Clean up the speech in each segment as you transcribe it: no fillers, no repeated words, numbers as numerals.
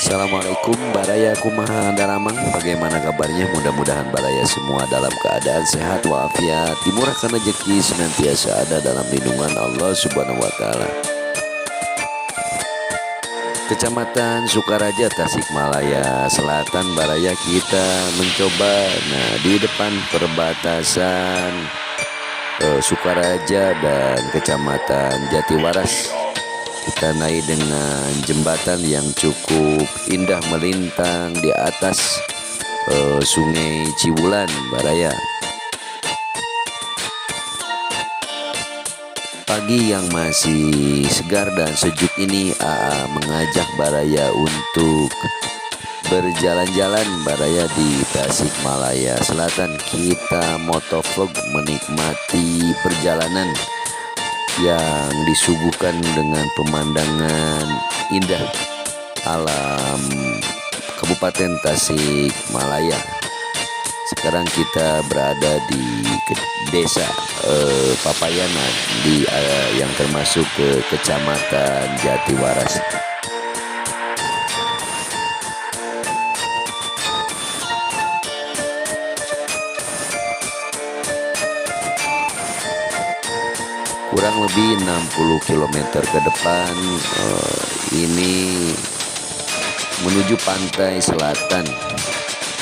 Assalamualaikum Baraya Kumaha Daramang. Bagaimana kabarnya? Mudah-mudahan Baraya semua dalam keadaan sehat walafiat, dimurahkan rezeki, senantiasa ada dalam lindungan Allah Subhanahu wa taala. Kecamatan Sukaraja, Tasikmalaya Selatan, Baraya kita mencoba di depan perbatasan Sukaraja dan Kecamatan Jatiwaras. Kita naik dengan jembatan yang cukup indah melintang di atas Sungai Ciwulan, Baraya. Pagi yang masih segar dan sejuk ini, AA mengajak Baraya untuk berjalan-jalan, Baraya, di Tasikmalaya Selatan. Kita motovlog menikmati perjalanan yang disuguhkan dengan pemandangan indah alam Kabupaten Tasikmalaya. Sekarang kita berada di desa Papayana yang termasuk ke Kecamatan Jatiwaras. Kurang lebih 60 km ke depan ini menuju pantai selatan,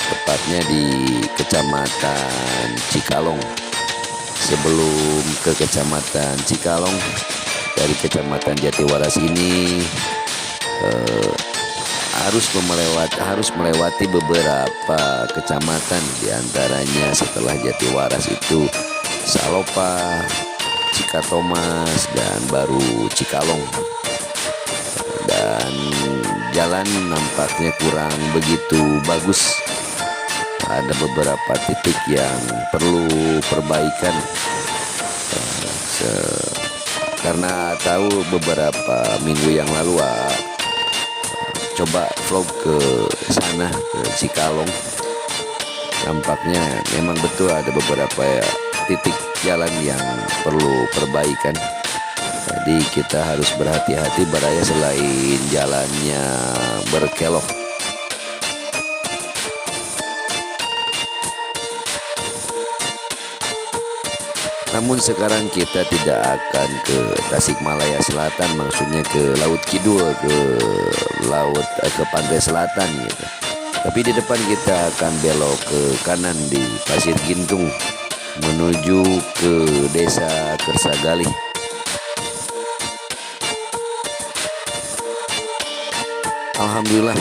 tepatnya di Kecamatan Cikalong. Sebelum ke Kecamatan Cikalong, dari Kecamatan Jatiwaras ini harus melewati beberapa kecamatan, diantaranya setelah Jatiwaras itu Salopa, Cikatomas, dan baru Cikalong. Dan jalan nampaknya kurang begitu bagus. Ada beberapa titik yang perlu perbaikan, karena tahu beberapa minggu yang lalu coba vlog ke sana, ke Cikalong. Nampaknya memang betul ada beberapa titik jalan yang perlu perbaikan. Jadi kita harus berhati-hati, Baraya, selain jalannya berkelok. Namun sekarang kita tidak akan ke Tasikmalaya Selatan, maksudnya ke Laut Kidul, ke pantai selatan gitu. Tapi di depan kita akan belok ke kanan di Pasir Gintung menuju ke Desa Kersagalih. Alhamdulillah,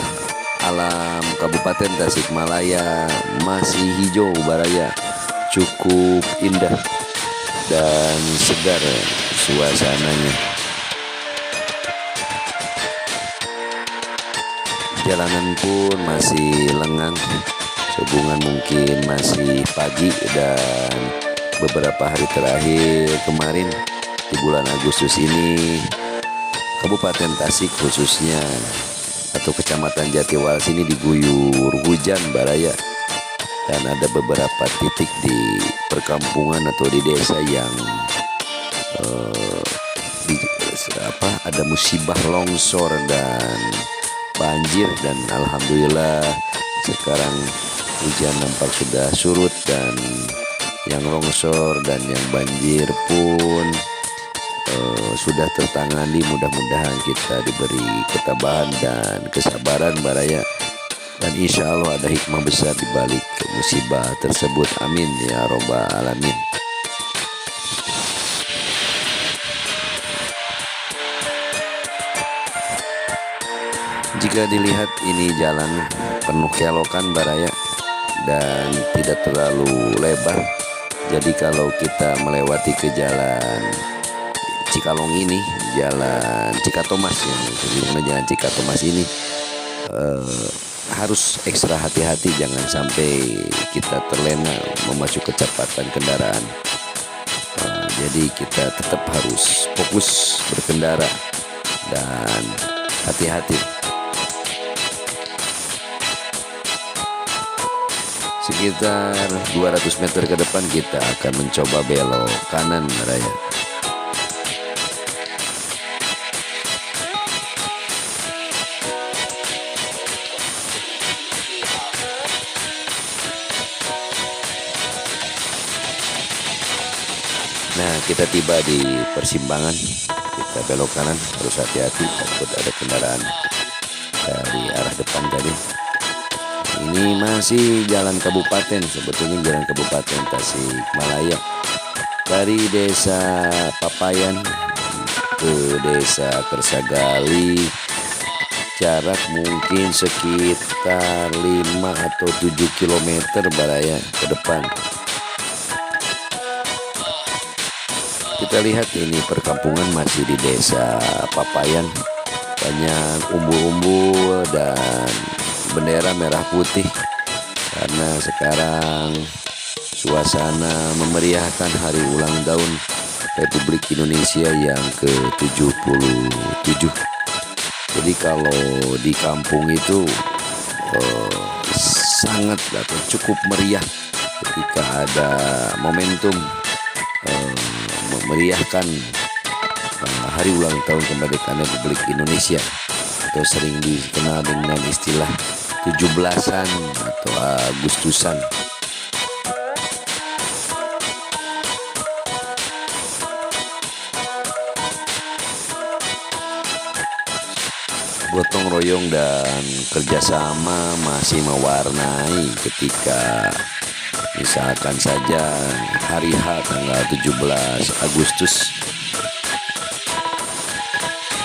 alam Kabupaten Tasikmalaya masih hijau, Baraya. Cukup indah dan segar suasananya. Jalanan pun masih lengang, sehubungan mungkin masih pagi, dan beberapa hari terakhir kemarin di bulan Agustus ini Kabupaten Tasik khususnya atau Kecamatan Jatiwaras ini diguyur hujan, Baraya. Dan ada beberapa titik di perkampungan atau di desa yang ada musibah longsor dan banjir, dan alhamdulillah sekarang hujan nampak sudah surut, dan yang longsor dan yang banjir pun sudah tertangani. Mudah-mudahan kita diberi ketabahan dan kesabaran, Baraya, dan insya Allah ada hikmah besar di balik musibah tersebut. Amin ya robbal alamin. Jika dilihat ini jalan penuh kelokan, Baraya, dan tidak terlalu lebar. Jadi kalau kita melewati ke jalan Cikalong ini, jalan Cikatomas jalan Cikatomas ini harus ekstra hati-hati, jangan sampai kita terlena memacu kecepatan kendaraan. Jadi kita tetap harus fokus berkendara dan hati-hati. Sekitar 200 meter ke depan kita akan mencoba belok kanan, Baraya. Nah, kita tiba di persimpangan. Kita belok kanan, harus hati-hati takut ada kendaraan dari arah depan tadi. Ini masih jalan kabupaten, sebetulnya jalan kabupaten Tasikmalaya. Dari desa Papayan ke desa Kersagali, jarak mungkin sekitar 5 atau 7 kilometer baraya ke depan. Kita lihat ini perkampungan masih di desa Papayan. Banyak umbul-umbul dan bendera merah putih. Karena sekarang suasana memeriahkan hari ulang tahun Republik Indonesia yang ke-77. Jadi kalau di kampung itu sangat atau cukup meriah ketika ada momentum memeriahkan hari ulang tahun kemerdekaan Republik Indonesia, atau sering dikenal dengan istilah 17-an atau Agustusan. Gotong royong dan kerjasama masih mewarnai ketika misalkan saja hari H tanggal 17 Agustus,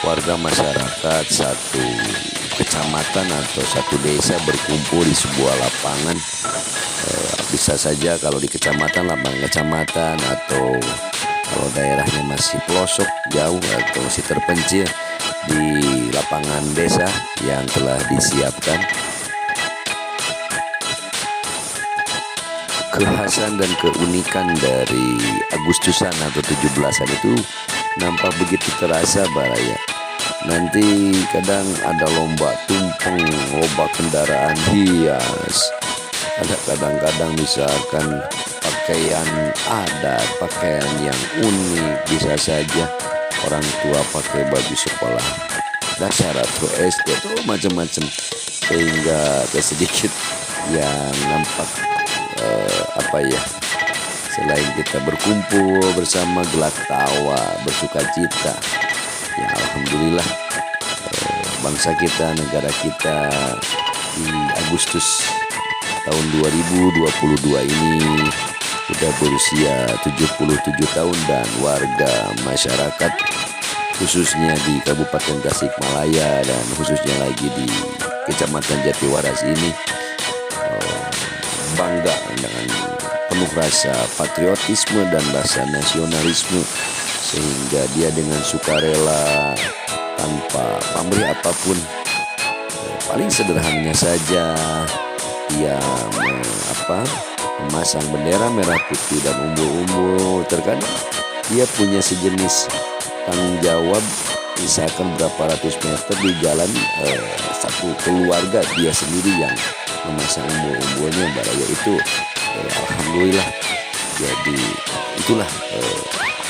warga masyarakat satu kecamatan atau satu desa berkumpul di sebuah lapangan. Bisa saja kalau di kecamatan, lapangan kecamatan, atau kalau daerahnya masih pelosok jauh atau masih terpencil, di lapangan desa yang telah disiapkan. Kekhasan dan keunikan dari Agustusan atau 17-an itu nampak begitu terasa baraya. Nanti kadang ada lomba tumpeng, lomba kendaraan hias. Ada kadang-kadang misalkan pakaian adat, pakaian yang unik. Bisa saja orang tua pakai baju sekolah dasar atau SD atau macam-macam, sehingga sedikit yang nampak selain kita berkumpul bersama gelak tawa bersuka cita, ya alhamdulillah bangsa kita, negara kita di Agustus tahun 2022 ini sudah berusia 77 tahun, dan warga masyarakat khususnya di Kabupaten Tasikmalaya dan khususnya lagi di Kecamatan Jatiwaras ini bangga dengan penuh rasa patriotisme dan rasa nasionalisme, sehingga dia dengan sukarela tanpa pamrih apapun, paling sederhananya saja dia memasang bendera merah putih dan umbul-umbul. Terkadang dia punya sejenis tanggung jawab, misalkan berapa ratus meter di jalan, satu keluarga dia sendiri yang memasang umbul-umbulnya baraya itu. Alhamdulillah, jadi itulah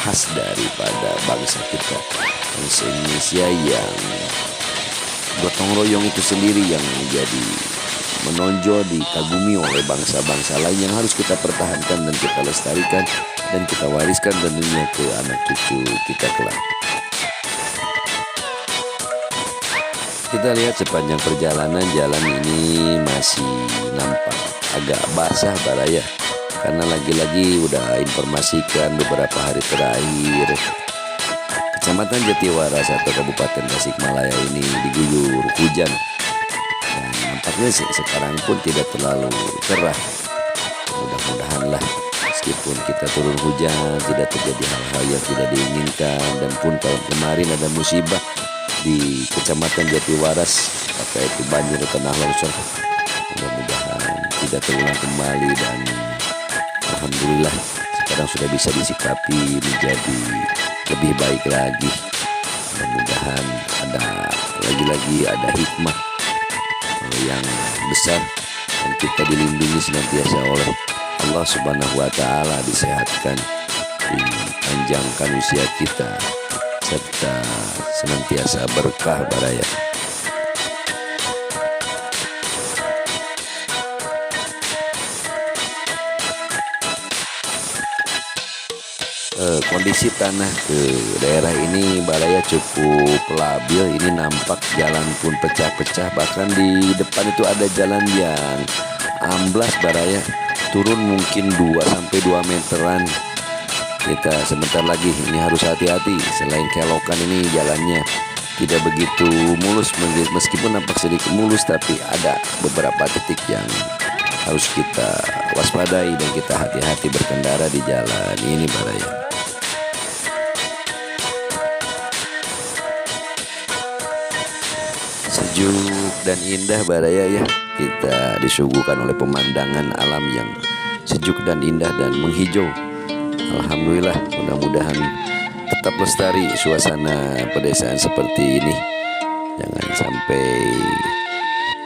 khas daripada bangsa kita, bangsa Indonesia, yang gotong royong itu sendiri yang menjadi menonjol, dikagumi oleh bangsa-bangsa lain, yang harus kita pertahankan dan kita lestarikan dan kita wariskan tentunya ke anak cucu kita kelak. Kita lihat sepanjang perjalanan, jalan ini masih nampak agak basah baraya, karena lagi-lagi udah informasikan beberapa hari terakhir Kecamatan Jatiwaras atau Kabupaten Tasikmalaya ini diguyur hujan, dan nampaknya sekarang pun tidak terlalu cerah. Mudah-mudahanlah meskipun kita turun hujan tidak terjadi hal-hal yang tidak diinginkan. Dan pun tahun kemarin ada musibah di Kecamatan Jatiwaras, apakah itu banjir atau tanah longsor, mudah-mudahan tidak terulang kembali, dan alhamdulillah sekarang sudah bisa disikapi menjadi lebih baik lagi. Mudah-mudahan lagi-lagi ada hikmah yang besar, dan kita dilindungi senantiasa oleh Allah Subhanahu wa Ta'ala, disehatkan, dipanjangkan usia kita, serta senantiasa berkah baraya. kondisi tanah ke daerah ini Baraya cukup labil. Ini nampak jalan pun pecah-pecah, bahkan di depan itu ada jalan yang amblas Baraya, turun mungkin 2 sampai 2 meteran. Kita sebentar lagi ini harus hati-hati. Selain kelokan ini jalannya tidak begitu mulus, meskipun nampak sedikit mulus, tapi ada beberapa titik yang harus kita waspadai dan kita hati-hati berkendara di jalan ini Baraya. Sejuk dan indah Baraya ya, kita disuguhkan oleh pemandangan alam yang sejuk dan indah dan menghijau. Alhamdulillah, mudah-mudahan tetap lestari suasana pedesaan seperti ini. Jangan sampai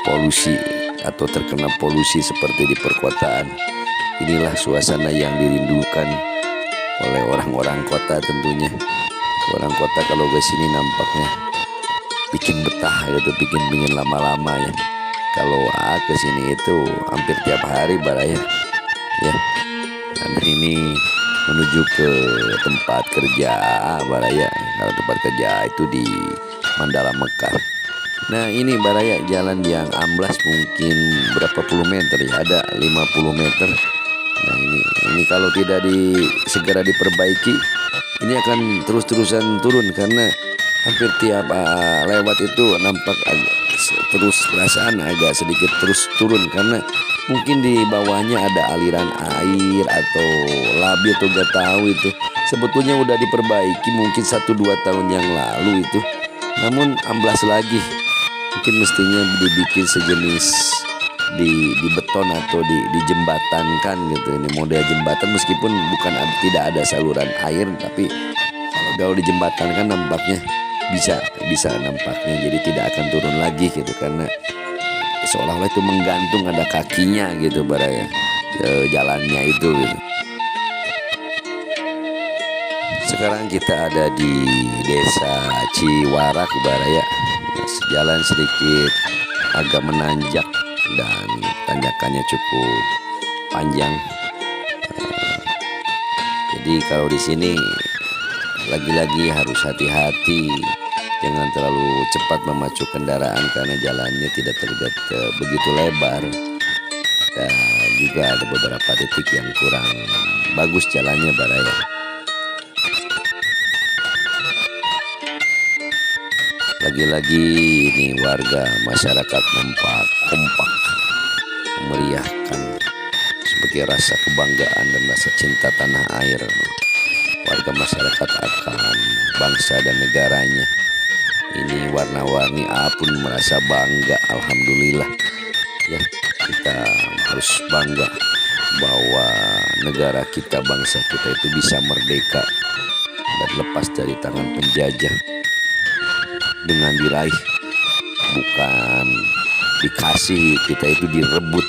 polusi atau terkena polusi seperti di perkotaan. Inilah suasana yang dirindukan oleh orang-orang kota tentunya. Orang kota kalau ke sini nampaknya bikin betah gitu, bikin pingin lama-lama ya. Kalau ke sini itu hampir tiap hari Baraya ya. Karena ini menuju ke tempat kerja Baraya. Kalau tempat kerja itu di Mandala Mekah. Nah ini Baraya jalan yang amblas mungkin berapa puluh meter ya, ada 50 meter. Nah ini kalau tidak segera diperbaiki, ini akan terus-terusan turun, karena hampir tiap lewat itu nampak terus perasaan agak sedikit terus turun, karena mungkin di bawahnya ada aliran air atau labi atau gak tahu itu. Sebetulnya udah diperbaiki mungkin 1-2 tahun yang lalu itu, namun amblas lagi. Mungkin mestinya dibikin sejenis di beton atau dijembatankan gitu. Ini model jembatan, meskipun tidak ada saluran air, tapi kalau dijembatankan nampaknya bisa nampaknya jadi tidak akan turun lagi gitu, karena seolah-olah itu menggantung, ada kakinya gitu Baraya jalannya itu gitu. Sekarang kita ada di desa Ciwarak Baraya. Jalan sedikit agak menanjak dan tanjakannya cukup panjang. Jadi kalau di sini lagi-lagi harus hati-hati, jangan terlalu cepat memacu kendaraan karena jalannya tidak begitu lebar, dan juga ada beberapa titik yang kurang bagus jalannya Baraya. Lagi-lagi ini warga masyarakat nampak kompak memeriahkan sebagai rasa kebanggaan dan rasa cinta tanah air warga masyarakat akan bangsa dan negaranya. Ini warna-warni pun merasa bangga. Alhamdulillah ya, kita harus bangga bahwa negara kita, bangsa kita itu bisa merdeka dan lepas dari tangan penjajah dengan diraih, bukan dikasih. Kita itu direbut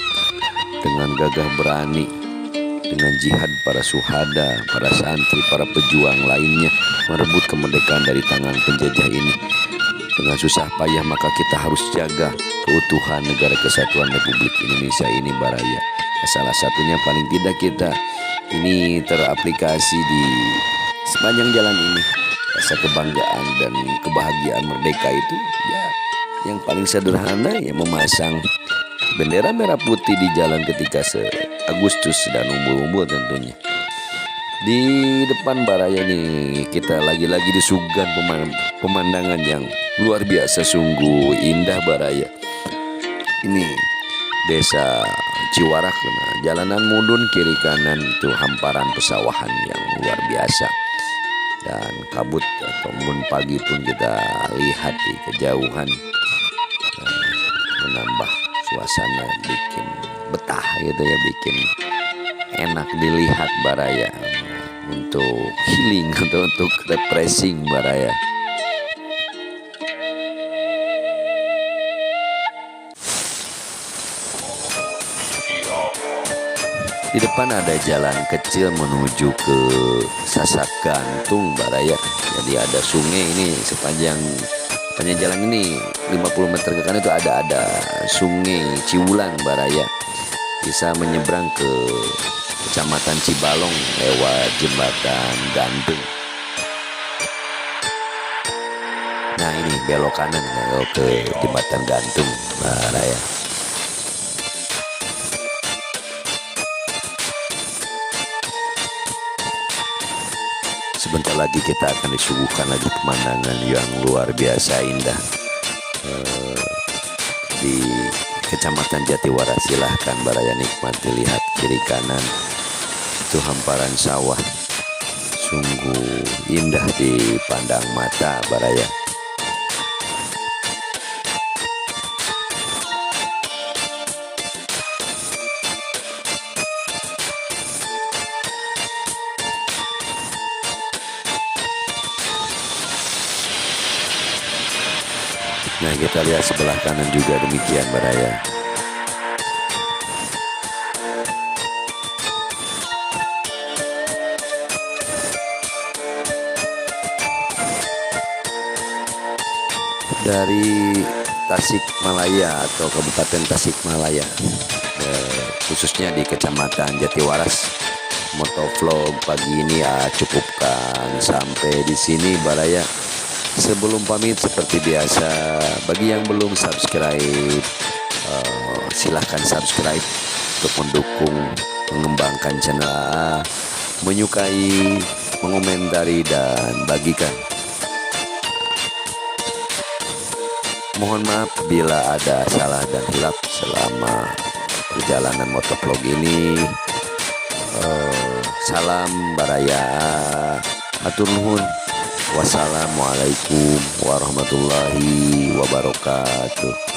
dengan gagah berani, dengan jihad para syuhada, para santri, para pejuang lainnya merebut kemerdekaan dari tangan penjajah ini. Dengan susah payah maka kita harus jaga keutuhan negara kesatuan Republik Indonesia ini Baraya. Salah satunya paling tidak kita ini teraplikasi di sepanjang jalan ini. Rasa kebanggaan dan kebahagiaan merdeka itu ya yang paling sederhana ya, memasang bendera merah putih di jalan ketika Agustus dan umbul-umbul tentunya. Di depan Baraya ini kita lagi-lagi disuguhkan pemandangan yang luar biasa, sungguh indah Baraya. Ini desa Ciwarak, jalanan mudun, kiri kanan itu hamparan pesawahan yang luar biasa. Dan kabut atau embun pagi pun kita lihat di kejauhan, menambah suasana, bikin betah gitu ya, bikin enak dilihat Baraya, untuk healing atau untuk refreshing Baraya. Di depan ada jalan kecil menuju ke Sasak Gantung Baraya. Jadi ada sungai ini sepanjang jalan ini 50 meter ke kanan itu ada sungai Ciwulan Baraya. Bisa menyeberang ke Kecamatan Cibalong lewat jembatan gantung. Nah ini belok kanan ke jembatan gantung Raya. Sebentar lagi kita akan disuguhkan lagi pemandangan yang luar biasa indah di Kecamatan Jatiwaras. Silahkan Baraya nikmati, lihat kiri kanan itu hamparan sawah, sungguh indah dipandang mata Baraya. Nah kita lihat sebelah kanan juga demikian Baraya. Dari Tasikmalaya atau Kabupaten Tasikmalaya, khususnya di Kecamatan Jatiwaras, motovlog pagi ini cukupkan sampai di sini Baraya. Sebelum pamit seperti biasa, bagi yang belum subscribe, silahkan subscribe untuk mendukung mengembangkan channel AA, menyukai, mengomentari, dan bagikan. Mohon maaf bila ada salah dan hilaf selama perjalanan motovlog ini. Salam Baraya, atur nuhun. Wassalamualaikum warahmatullahi wabarakatuh.